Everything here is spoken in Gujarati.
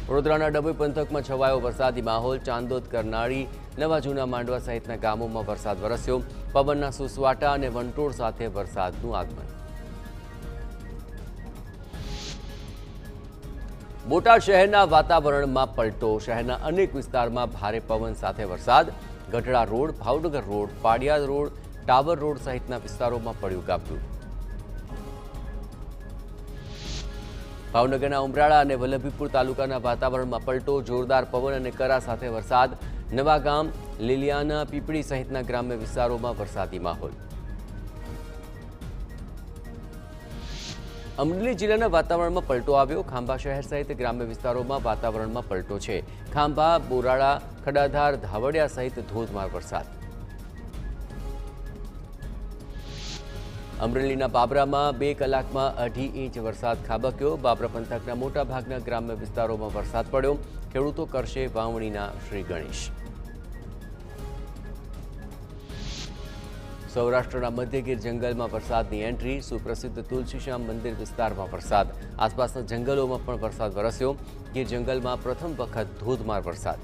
વડોદરાના ડભોઈ પંથકમાં છવાયો વરસાદી માહોલ। ચાંદોદ, કરનાળી, નવા જૂના માંડવા સહિતના ગામોમાં વરસાદ વરસ્યો। પવનના સુસવાટા અને વંટોળ સાથે વરસાદનું આગમન। બોટાદ શહેરના વાતાવરણમાં પલટો। શહેરના અનેક વિસ્તારમાં ભારે પવન સાથે વરસાદ। Gadhada road, Bhavnagar road, પાડિયાદ road, tower road સહિતના વિસ્તારોમાં પડ્યું ગાબડું। ભાવનગરના ઉમરાળા અને વલ્લભીપુર તાલુકાના વાતાવરણમાં પલટો। જોરદાર પવન અને કરા સાથે વરસાદ। નવા ગામ, લીલિયાના, પીપળી સહિતના ગ્રામ્ય વિસ્તારોમાં વરસાદી માહોલ। અમરેલી જિલ્લાના વાતાવરણમાં પલટો આવ્યો। ખાંભા શહેર સહિત ગ્રામ્ય વિસ્તારોમાં વાતાવરણમાં પલટો છે। ખાંભા, બોરાળા, ખડાધાર, ધાવડિયા સહિત ધોધમાર વરસાદ। અમરેલીના બાબરામાં 2 કલાકમાં 2.5 ઇંચ વરસાદ ખાબક્યો। બાબરા પંથકના મોટાભાગના ગ્રામ્ય વિસ્તારોમાં વરસાદ પડ્યો। ખેડૂતો કરશે વાવણીના શ્રી ગણેશ। સૌરાષ્ટ્રના મધ્ય ગીર જંગલમાં વરસાદની એન્ટ્રી। સુપ્રસિદ્ધ તુલસીશ્યામ મંદિર વિસ્તારમાં વરસાદ। આસપાસના જંગલોમાં પણ વરસાદ વરસ્યો। ગીર જંગલમાં પ્રથમ વખત ધોધમાર વરસાદ।